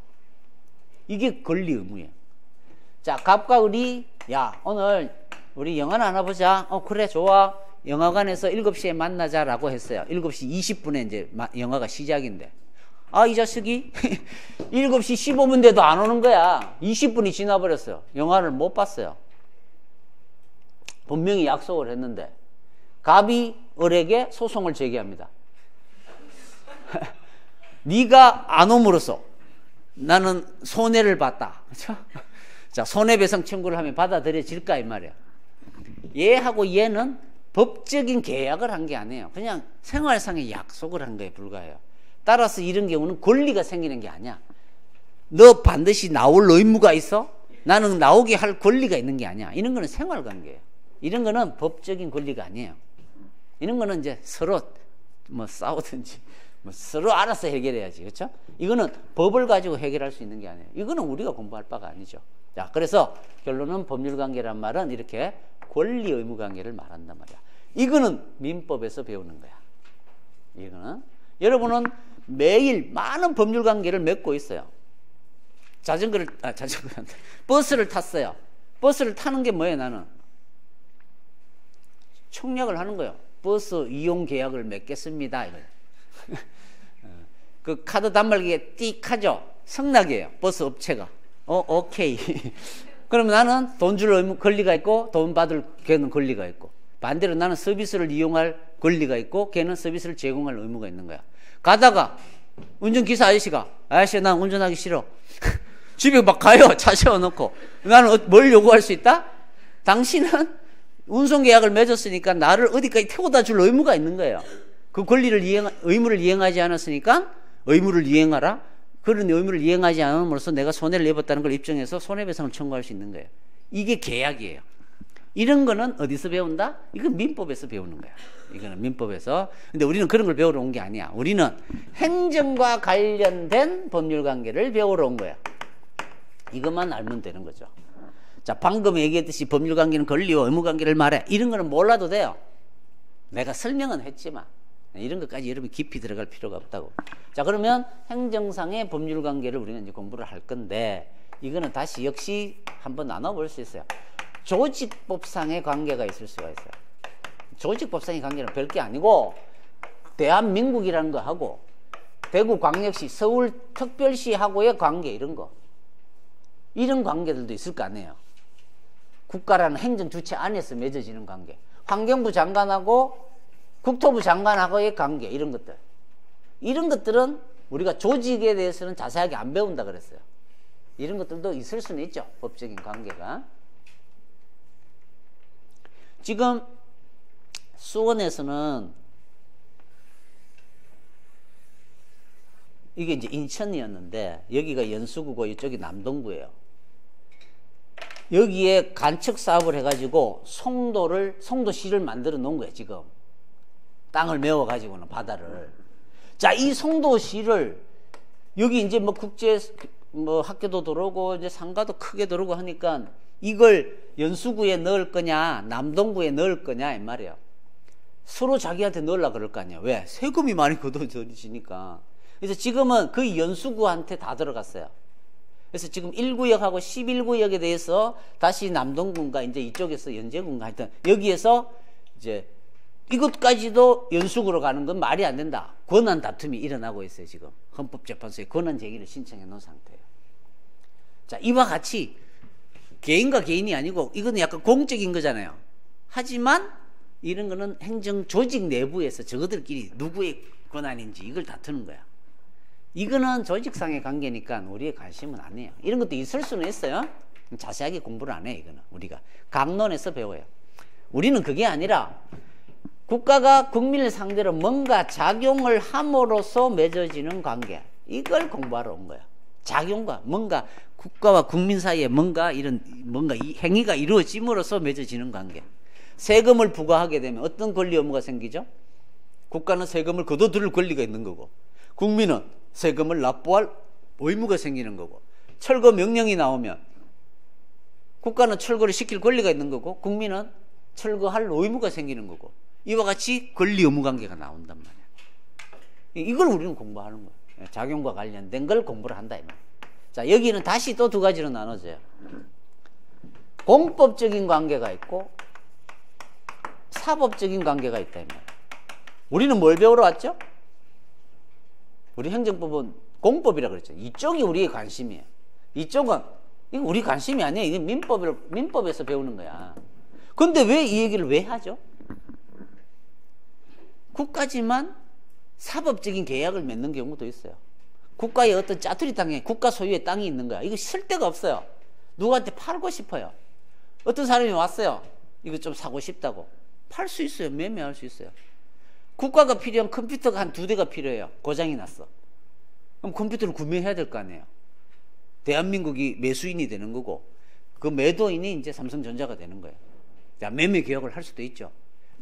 이게 권리 의무예요. 자, 갑과 을이 야, 오늘 우리 영화나 하나 보자. 그래, 좋아. 영화관에서 7시에 만나자라고 했어요. 7시 20분에 이제 영화가 시작인데. 이 자식이 7시 15분 돼도 안 오는 거야. 20분이 지나버렸어요. 영화를 못 봤어요. 분명히 약속을 했는데 갑이 을에게 소송을 제기합니다. 네가 안 옴으로써 나는 손해를 봤다. 그렇죠? 자, 손해배상 청구를 하면 받아들여질까 이 말이야. 얘하고 얘는 법적인 계약을 한 게 아니에요. 그냥 생활상의 약속을 한 거에 불과해요. 따라서 이런 경우는 권리가 생기는 게 아니야. 너 반드시 나올 의무가 있어? 나는 나오게 할 권리가 있는 게 아니야. 이런 거는 생활관계예요. 이런 거는 법적인 권리가 아니에요. 이런 거는 이제 서로 뭐 싸우든지 뭐 서로 알아서 해결해야지. 그렇죠? 이거는 법을 가지고 해결할 수 있는 게 아니에요. 이거는 우리가 공부할 바가 아니죠. 자, 그래서 결론은 법률관계란 말은 이렇게 권리 의무 관계를 말한단 말이야. 이거는 민법에서 배우는 거야. 이거는 여러분은 매일 많은 법률관계를 맺고 있어요. 버스를 탔어요. 버스를 타는 게 뭐예요? 나는 청약을 하는 거예요. 버스 이용 계약을 맺겠습니다. 이거예요. 그 카드 단말기에 띡 하죠. 승낙이에요. 버스 업체가. 오케이. 그러면 나는 돈 줄 의무 권리가 있고 돈 받을 걔는 권리가 있고, 반대로 나는 서비스를 이용할 권리가 있고 걔는 서비스를 제공할 의무가 있는 거야. 가다가 운전기사 아저씨가 아저씨 난 운전하기 싫어. 집에 막 가요. 차 세워놓고. 나는 뭘 요구할 수 있다? 당신은 운송계약을 맺었으니까 나를 어디까지 태워다 줄 의무가 있는 거예요. 그 권리를 의무를 이행하지 않았으니까 의무를 이행하라. 그런 의무를 이행하지 않음으로써 내가 손해를 입었다는 걸 입증해서 손해배상을 청구할 수 있는 거예요. 이게 계약이에요. 이런 거는 어디서 배운다? 이건 민법에서 배우는 거야. 이거는 민법에서. 근데 우리는 그런 걸 배우러 온 게 아니야. 우리는 행정과 관련된 법률관계를 배우러 온 거야. 이것만 알면 되는 거죠. 자, 방금 얘기했듯이 법률관계는 권리와 의무관계를 말해. 이런 거는 몰라도 돼요. 내가 설명은 했지만 이런 것까지 여러분이 깊이 들어갈 필요가 없다고. 자, 그러면 행정상의 법률관계를 우리는 이제 공부를 할 건데, 이거는 다시 역시 한번 나눠볼 수 있어요. 조직법상의 관계가 있을 수가 있어요. 조직법상의 관계는 별게 아니고 대한민국이라는 거 하고 대구광역시, 서울특별시하고의 관계, 이런 거, 이런 관계들도 있을 거 아니에요. 국가라는 행정주체 안에서 맺어지는 관계, 환경부 장관하고 국토부 장관하고의 관계, 이런 것들, 이런 것들은 우리가 조직에 대해서는 자세하게 안 배운다 그랬어요. 이런 것들도 있을 수는 있죠. 법적인 관계가. 지금 수원에서는 이게 이제 인천이었는데 여기가 연수구고 이쪽이 남동구예요. 여기에 간척 사업을 해가지고 송도시를 만들어 놓은 거예요. 지금 땅을 메워가지고는 바다를. 자, 이 송도시를 여기 이제 뭐 국제 뭐 학교도 들어오고 이제 상가도 크게 들어오고 하니까 이걸 연수구에 넣을 거냐 남동구에 넣을 거냐 이 말이에요. 서로 자기한테 넣으려고 그럴 거 아니야. 왜? 세금이 많이 걷어지니까. 그래서 지금은 거의 연수구한테 다 들어갔어요. 그래서 지금 1구역하고 11구역에 대해서 다시 남동구인가 이제 이쪽에서 연제구인가 하여튼 여기에서 이제 이것까지도 연수구로 가는 건 말이 안 된다. 권한 다툼이 일어나고 있어요. 지금 헌법재판소에 권한 제기를 신청해 놓은 상태예요. 자, 이와 같이 개인과 개인이 아니고 이거는 약간 공적인 거잖아요. 하지만 이런 거는 행정 조직 내부에서 저거들끼리 누구의 권한인지 이걸 다투는 거야. 이거는 조직상의 관계니까 우리의 관심은 아니에요. 이런 것도 있을 수는 있어요. 자세하게 공부를 안 해요. 이거는 우리가 강론에서 배워요. 우리는 그게 아니라 국가가 국민을 상대로 뭔가 작용을 함으로써 맺어지는 관계, 이걸 공부하러 온 거야. 작용과 뭔가 국가와 국민 사이에 뭔가 이 행위가 이루어짐으로써 맺어지는 관계. 세금을 부과하게 되면 어떤 권리 의무가 생기죠? 국가는 세금을 거둬들일 권리가 있는 거고, 국민은 세금을 납부할 의무가 생기는 거고, 철거 명령이 나오면 국가는 철거를 시킬 권리가 있는 거고, 국민은 철거할 의무가 생기는 거고, 이와 같이 권리 의무 관계가 나온단 말이야. 이걸 우리는 공부하는 거야. 작용과 관련된 걸 공부를 한다 이 말이야. 자, 여기는 다시 또 두 가지로 나눠져요. 공법적인 관계가 있고 사법적인 관계가 있다 이 말이야. 우리는 뭘 배우러 왔죠? 우리 행정법은 공법이라 그랬죠. 이쪽이 우리의 관심이에요. 이쪽은 이거 우리 관심이 아니에요. 이게 민법에서 배우는 거야. 근데 왜 이 얘기를 왜 하죠? 국가지만 사법적인 계약을 맺는 경우도 있어요. 국가의 어떤 짜투리 땅에 국가 소유의 땅이 있는 거야. 이거 쓸 데가 없어요. 누구한테 팔고 싶어요. 어떤 사람이 왔어요. 이거 좀 사고 싶다고. 팔 수 있어요. 매매할 수 있어요. 국가가 필요한 컴퓨터가 한 2대가 필요해요. 고장이 났어. 그럼 컴퓨터를 구매해야 될 거 아니에요. 대한민국이 매수인이 되는 거고 그 매도인이 이제 삼성전자가 되는 거예요. 자, 매매 계약을 할 수도 있죠.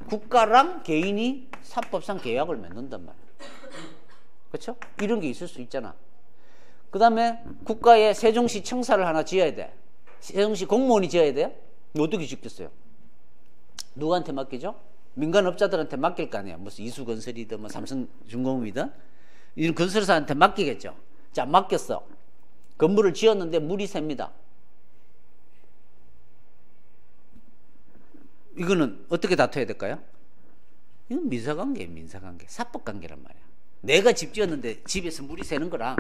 국가랑 개인이 사법상 계약을 맺는단 말이에요. 그렇죠? 이런 게 있을 수 있잖아. 그 다음에 국가에 세종시 청사를 하나 지어야 돼. 세종시 공무원이 지어야 돼요? 어떻게 짓겠어요? 누구한테 맡기죠? 민간업자들한테 맡길 거 아니에요. 무슨 이수건설이든 뭐 삼성중공업이든 이런 건설사한테 맡기겠죠. 자, 맡겼어. 건물을 지었는데 물이 셉니다. 이거는 어떻게 다퉈야 될까요? 이건 민사관계예요. 민사관계. 사법관계란 말이야. 내가 집 지었는데 집에서 물이 새는 거랑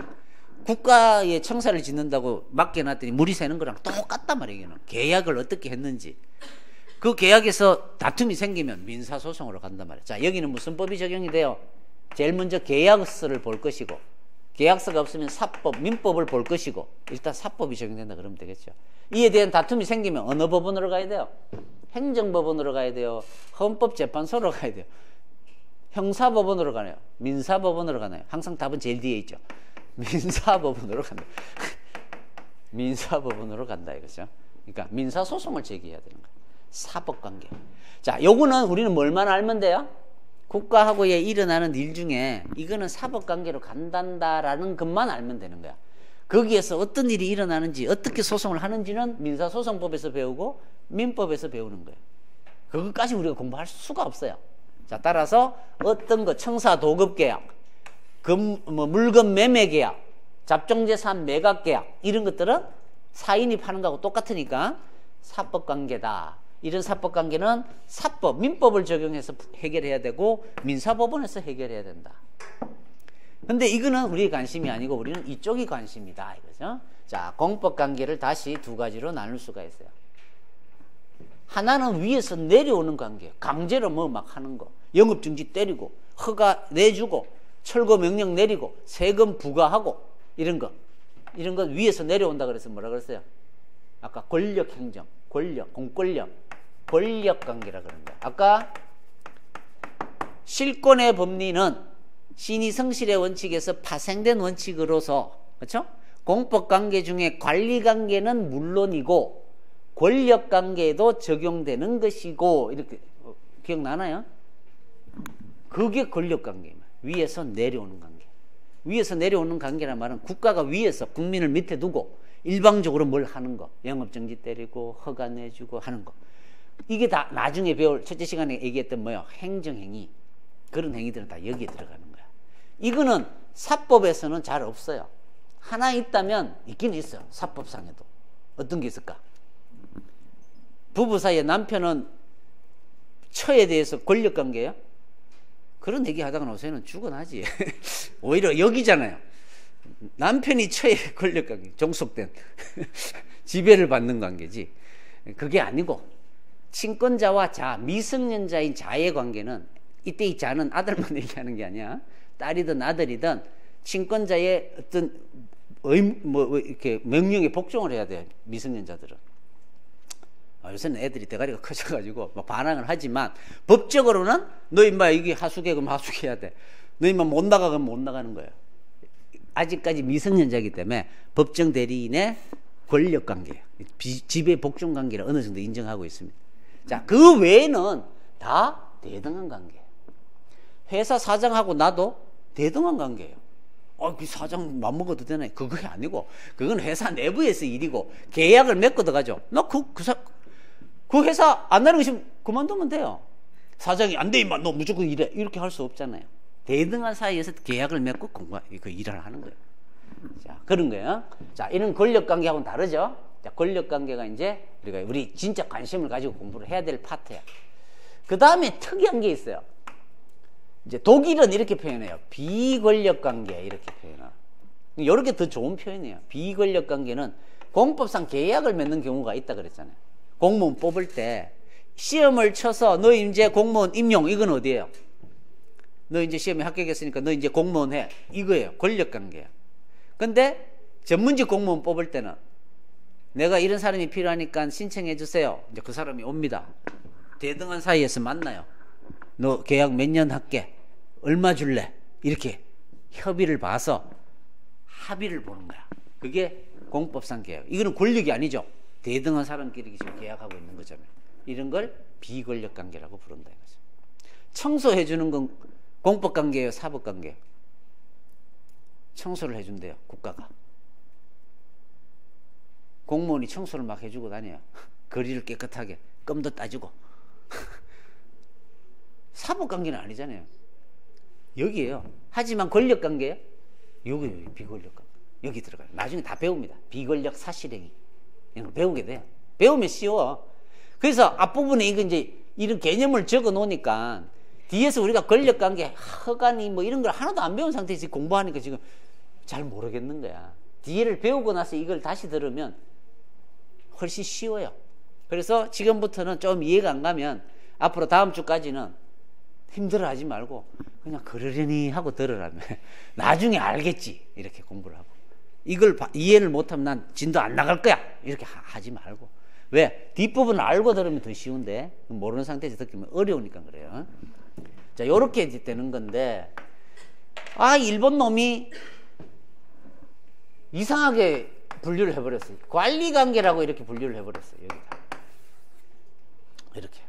국가에 청사를 짓는다고 맡겨놨더니 물이 새는 거랑 똑같단 말이에요. 이거는. 계약을 어떻게 했는지. 그 계약에서 다툼이 생기면 민사소송으로 간단 말이에요. 자, 여기는 무슨 법이 적용이 돼요? 제일 먼저 계약서를 볼 것이고 계약서가 없으면 사법, 민법을 볼 것이고 일단 사법이 적용된다 그러면 되겠죠. 이에 대한 다툼이 생기면 어느 법원으로 가야 돼요? 행정법원으로 가야 돼요? 헌법재판소로 가야 돼요? 형사법원으로 가나요? 민사법원으로 가나요? 항상 답은 제일 뒤에 있죠. 민사법원으로 간다. 민사법원으로 간다 이거죠. 그러니까 민사소송을 제기해야 되는 거예요. 사법관계. 자, 요거는 우리는 뭘만 알면 돼요? 국가하고의 일어나는 일 중에 이거는 사법관계로 간단다라는 것만 알면 되는 거야. 거기에서 어떤 일이 일어나는지 어떻게 소송을 하는지는 민사소송법에서 배우고 민법에서 배우는 거예요. 그것까지 우리가 공부할 수가 없어요. 자, 따라서 어떤 거 청사 도급 계약, 물건 매매 계약, 잡종재산 매각 계약 이런 것들은 사인이 파는 거하고 똑같으니까 사법관계다. 이런 사법관계는 사법, 민법을 적용해서 해결해야 되고 민사법원에서 해결해야 된다. 근데 이거는 우리의 관심이 아니고 우리는 이쪽이 관심이다 이거죠. 자, 공법관계를 다시 두 가지로 나눌 수가 있어요. 하나는 위에서 내려오는 관계, 강제로 뭐 막 하는 거, 영업증지 때리고 허가 내주고 철거 명령 내리고 세금 부과하고 이런 거 위에서 내려온다 그래서 뭐라 그랬어요? 아까 권력행정, 권력, 공권력, 권력관계라 그런 거야. 아까 실권의 법리는 신의 성실의 원칙에서 파생된 원칙으로서 그렇죠? 공법관계 중에 관리관계는 물론이고 권력관계에도 적용되는 것이고 이렇게 기억나나요? 그게 권력관계입니다. 위에서 내려오는 관계. 위에서 내려오는 관계란 말은 국가가 위에서 국민을 밑에 두고 일방적으로 뭘 하는 거, 영업정지 때리고 허가 내주고 하는 거. 이게 다 나중에 배울 첫째 시간에 얘기했던 뭐요? 행정행위. 그런 행위들은 다 여기에 들어가는 거야. 이거는 사법에서는 잘 없어요. 하나 있다면 있긴 있어요. 사법상에도. 어떤 게 있을까? 부부 사이에 남편은 처에 대해서 권력관계예요? 그런 얘기 하다가 요새는 죽어나지. 오히려 여기잖아요. 남편이 처에 권력관계, 종속된 지배를 받는 관계지. 그게 아니고 친권자와 자, 미성년자인 자의 관계는 이때 이 자는 아들만 얘기하는 게 아니야. 딸이든 아들이든 친권자의 어떤 이렇게 명령에 복종을 해야 돼. 미성년자들은. 요새는 애들이 대가리가 커져가지고 막 반항을 하지만 법적으로는 너 임마 이게 하수계 그럼 하수계해야 돼. 너 임마 못 나가 그럼 못 나가는 거예요. 아직까지 미성년자이기 때문에 법정 대리인의 권력관계예요. 지배 복종 관계를 어느 정도 인정하고 있습니다. 자, 그 외에는 다 대등한 관계예요. 회사 사장하고 나도 대등한 관계예요. 그 사장 맘먹어도 되나? 그게 아니고 그건 회사 내부에서 일이고 계약을 맺고 들어가죠. 나 그 회사 안 나는 것이면 그만두면 돼요. 사장이 안 돼 임마 너 무조건 일해 이렇게 할 수 없잖아요. 대등한 사이에서 계약을 맺고 그 일을 하는 거예요. 자, 그런 거예요. 자, 이런 권력관계하고는 다르죠. 자, 권력관계가 이제 우리 진짜 관심을 가지고 공부를 해야 될 파트야. 그 다음에 특이한 게 있어요. 이제 독일은 이렇게 표현해요. 비권력관계 이렇게 표현해요. 이렇게 더 좋은 표현이에요. 비권력관계는 공법상 계약을 맺는 경우가 있다 그랬잖아요. 공무원 뽑을 때 시험을 쳐서 너 이제 공무원 임용 이건 어디예요? 너 이제 시험에 합격했으니까 너 이제 공무원 해. 이거예요. 권력관계예요. 근데 전문직 공무원 뽑을 때는 내가 이런 사람이 필요하니까 신청해 주세요. 이제 그 사람이 옵니다. 대등한 사이에서 만나요. 너 계약 몇 년 할게? 얼마 줄래? 이렇게 협의를 봐서 합의를 보는 거야. 그게 공법상 계약. 이거는 권력이 아니죠. 대등한 사람끼리 지금 계약하고 있는 거잖아요. 이런 걸 비권력 관계라고 부른다 이거죠. 청소해 주는 건 공법 관계예요, 사법 관계예요? 청소를 해준대요, 국가가. 공무원이 청소를 막 해주고 다녀요. 거리를 깨끗하게 껌도 따주고. 사법 관계는 아니잖아요. 여기에요. 하지만 권력 관계예요? 여기 비권력 관계. 여기 들어가요. 나중에 다 배웁니다. 비권력 사실행위. 이런 거 배우게 돼요. 배우면 쉬워. 그래서 앞부분에 이거 이제 이런 개념을 적어 놓으니까 뒤에서 우리가 권력 관계, 허가니 뭐 이런 걸 하나도 안 배운 상태에서 공부하니까 지금 잘 모르겠는 거야. 뒤에를 배우고 나서 이걸 다시 들으면 훨씬 쉬워요. 그래서 지금부터는 좀 이해가 안 가면 앞으로 다음 주까지는 힘들어하지 말고 그냥 그러려니 하고 들으라면 나중에 알겠지 이렇게 공부를 하고, 이걸 이해를 못하면 난 진도 안 나갈 거야 이렇게 하지 말고. 왜? 뒷부분을 알고 들으면 더 쉬운데 모르는 상태에서 듣기면 어려우니까 그래요. 자, 요렇게 되는 건데, 일본 놈이 이상하게 분류를 해버렸어요. 관리관계라고 이렇게 분류를 해버렸어요. 여기다 이렇게.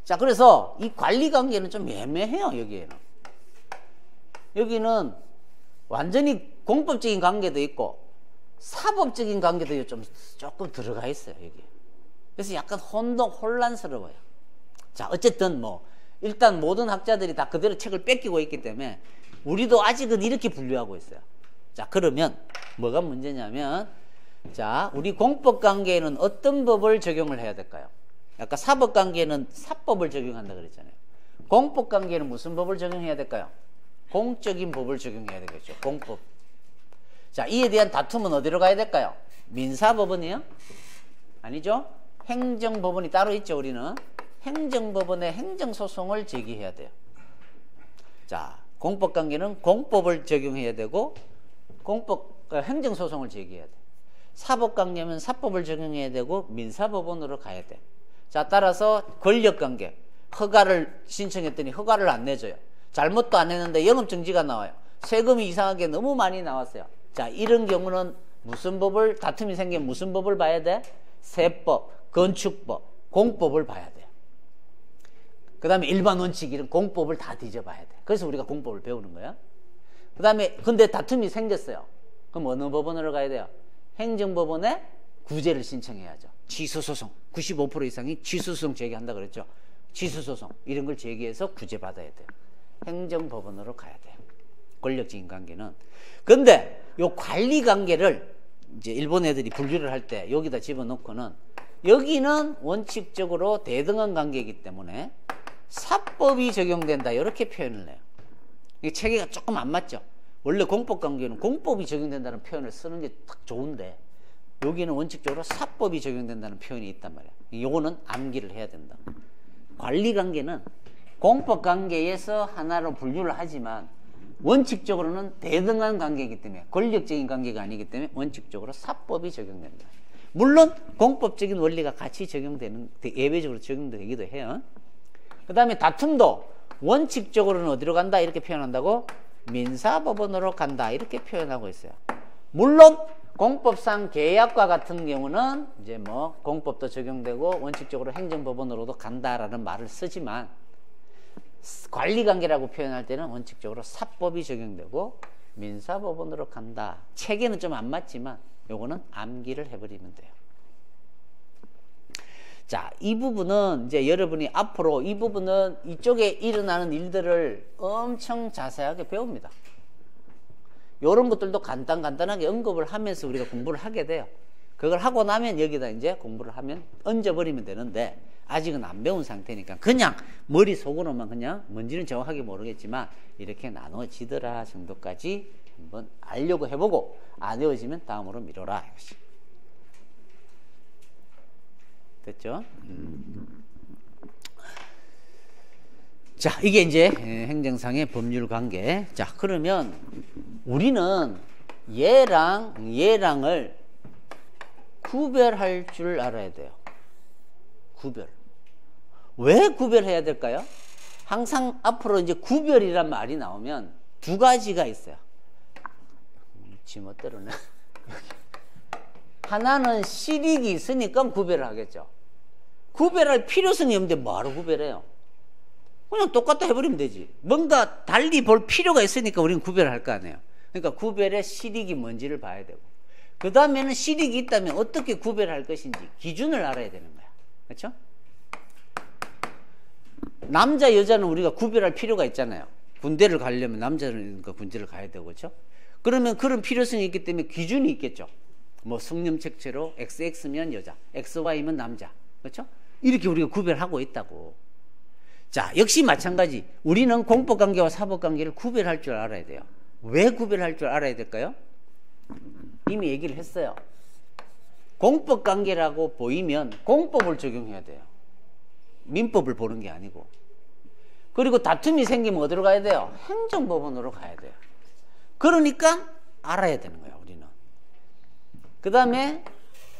자, 그래서 이 관리관계는 좀 애매해요. 여기는 완전히 공법적인 관계도 있고 사법적인 관계도 좀 조금 들어가 있어요. 여기. 그래서 약간 혼란스러워요. 자, 어쨌든 일단 모든 학자들이 다 그대로 책을 뺏기고 있기 때문에 우리도 아직은 이렇게 분류하고 있어요. 자, 그러면 뭐가 문제냐면, 자, 우리 공법관계에는 어떤 법을 적용을 해야 될까요? 아까 사법관계에는 사법을 적용한다 그랬잖아요. 공법관계에는 무슨 법을 적용해야 될까요? 공적인 법을 적용해야 되겠죠. 공법. 자, 이에 대한 다툼은 어디로 가야 될까요? 민사법원이요? 아니죠? 행정법원이 따로 있죠. 우리는 행정법원에 행정소송을 제기해야 돼요. 자, 공법관계는 공법을 적용해야 되고 행정소송을 제기해야 돼. 사법관계면 사법을 적용해야 되고 민사법원으로 가야 돼. 자, 따라서 권력관계, 허가를 신청했더니 허가를 안 내줘요. 잘못도 안 했는데 영업정지가 나와요. 세금이 이상하게 너무 많이 나왔어요. 자, 이런 경우는 무슨 법을, 다툼이 생기면 무슨 법을 봐야 돼? 세법, 건축법, 공법을 봐야 돼요. 그 다음에 일반 원칙, 이런 공법을 다 뒤져봐야 돼. 그래서 우리가 공법을 배우는 거야. 그 다음에 근데 다툼이 생겼어요. 그럼 어느 법원으로 가야 돼요? 행정법원에 구제를 신청해야죠. 취소소송, 95% 이상이 취소소송 제기한다 그랬죠. 취소소송 이런 걸 제기해서 구제받아야 돼요. 행정법원으로 가야 돼요. 권력적인 관계는. 근데 요 관리관계를 이제 일본 애들이 분류를 할 때 여기다 집어넣고는, 여기는 원칙적으로 대등한 관계이기 때문에 사법이 적용된다 이렇게 표현을 해요. 이 체계가 조금 안 맞죠. 원래 공법관계는 공법이 적용된다는 표현을 쓰는 게 딱 좋은데 여기는 원칙적으로 사법이 적용된다는 표현이 있단 말이야. 요거는 암기를 해야 된다. 관리관계는 공법관계에서 하나로 분류를 하지만 원칙적으로는 대등한 관계이기 때문에, 권력적인 관계가 아니기 때문에 원칙적으로 사법이 적용된다. 물론 공법적인 원리가 같이 적용되는, 예외적으로 적용되기도 해요. 그 다음에 다툼도 원칙적으로는 어디로 간다 이렇게 표현한다고? 민사법원으로 간다 이렇게 표현하고 있어요. 물론 공법상 계약과 같은 경우는 이제 공법도 적용되고 원칙적으로 행정법원으로도 간다라는 말을 쓰지만, 관리관계라고 표현할 때는 원칙적으로 사법이 적용되고 민사법원으로 간다. 체계는 좀 안 맞지만 요거는 암기를 해버리면 돼요. 자, 이 부분은 이제 여러분이 앞으로 이 부분은 이쪽에 일어나는 일들을 엄청 자세하게 배웁니다. 요런 것들도 간단하게 언급을 하면서 우리가 공부를 하게 돼요. 그걸 하고 나면 여기다 이제 공부를 하면 얹어버리면 되는데, 아직은 안 배운 상태니까 그냥 머릿속으로만 그냥 뭔지는 정확하게 모르겠지만 이렇게 나눠지더라 정도까지 한번 알려고 해보고, 안 외워지면 다음으로 미뤄라 이것이. 됐죠? 자, 이게 이제 행정상의 법률 관계. 자, 그러면 우리는 얘랑을 구별할 줄 알아야 돼요. 구별. 왜 구별해야 될까요? 항상 앞으로 이제 구별이란 말이 나오면 두 가지가 있어요. 지멋대로네. 하나는 실익이 있으니까 구별을 하겠죠. 구별할 필요성이 없는데 뭐하러 구별해요? 그냥 똑같다 해버리면 되지. 뭔가 달리 볼 필요가 있으니까 우리는 구별할 거 아니에요. 그러니까 구별의 실익이 뭔지를 봐야 되고, 그 다음에는 실익이 있다면 어떻게 구별할 것인지 기준을 알아야 되는 거야. 그렇죠? 남자 여자는 우리가 구별할 필요가 있잖아요. 군대를 가려면 남자는 군대를 가야 되고, 그렇죠? 그러면 그런 필요성이 있기 때문에 기준이 있겠죠. 뭐 성념책체로 XX면 여자, XY면 남자, 그렇죠? 이렇게 우리가 구별하고 있다고. 자, 역시 마찬가지. 우리는 공법관계와 사법관계를 구별할 줄 알아야 돼요. 왜 구별할 줄 알아야 될까요? 이미 얘기를 했어요. 공법관계라고 보이면 공법을 적용해야 돼요. 민법을 보는 게 아니고. 그리고 다툼이 생기면 어디로 가야 돼요? 행정법원으로 가야 돼요. 그러니까 알아야 되는 거예요, 우리는. 그 다음에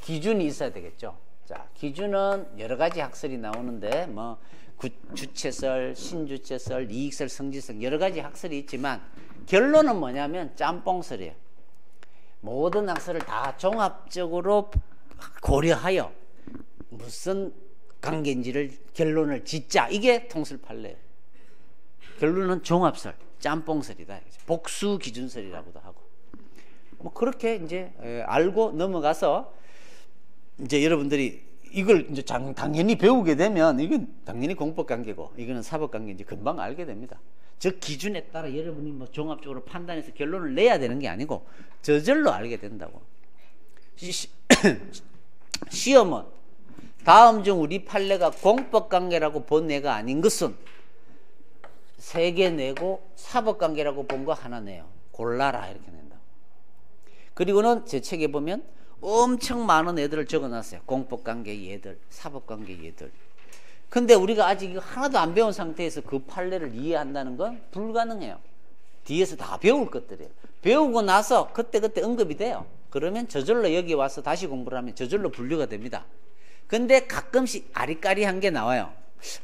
기준이 있어야 되겠죠. 자, 기준은 여러 가지 학설이 나오는데, 뭐 주체설, 신주체설, 이익설, 성질설 여러 가지 학설이 있지만 결론은 뭐냐면 짬뽕설이에요. 모든 학설을 다 종합적으로 고려하여 무슨 관계인지를 결론을 짓자. 이게 통설판례예요. 결론은 종합설, 짬뽕설이다. 복수기준설이라고도 하고. 뭐 그렇게 이제 알고 넘어가서 이제 여러분들이 이걸 이제 당연히 배우게 되면 이건 당연히 공법관계고 이거는 사법관계인지 금방 알게 됩니다. 저 기준에 따라 여러분이 뭐 종합적으로 판단해서 결론을 내야 되는 게 아니고 저절로 알게 된다고. 시험은 다음 중 우리 판례가 공법관계라고 본 애가 아닌 것은 3개 내고 사법관계라고 본 거 하나 내요. 골라라 이렇게 낸다. 그리고는 제 책에 보면 엄청 많은 애들을 적어놨어요. 공법관계 얘들, 사법관계 얘들. 근데 우리가 아직 이거 하나도 안 배운 상태에서 그 판례를 이해한다는 건 불가능해요. 뒤에서 다 배울 것들이에요. 배우고 나서 그때그때 언급이 돼요. 그러면 저절로 여기 와서 다시 공부를 하면 저절로 분류가 됩니다. 근데 가끔씩 아리까리한 게 나와요.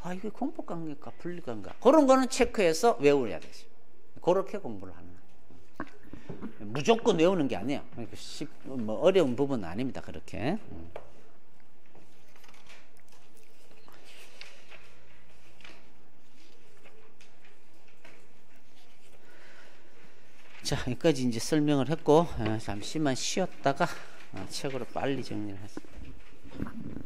아, 이게 공법관계인가 분리관계인가, 그런 거는 체크해서 외워야 되죠. 그렇게 공부를 하는 거예요. 무조건 외우는 게 아니에요. 뭐 어려운 부분은 아닙니다. 그렇게. 자, 여기까지 이제 설명을 했고, 잠시만 쉬었다가 책으로 빨리 정리를 했습니다.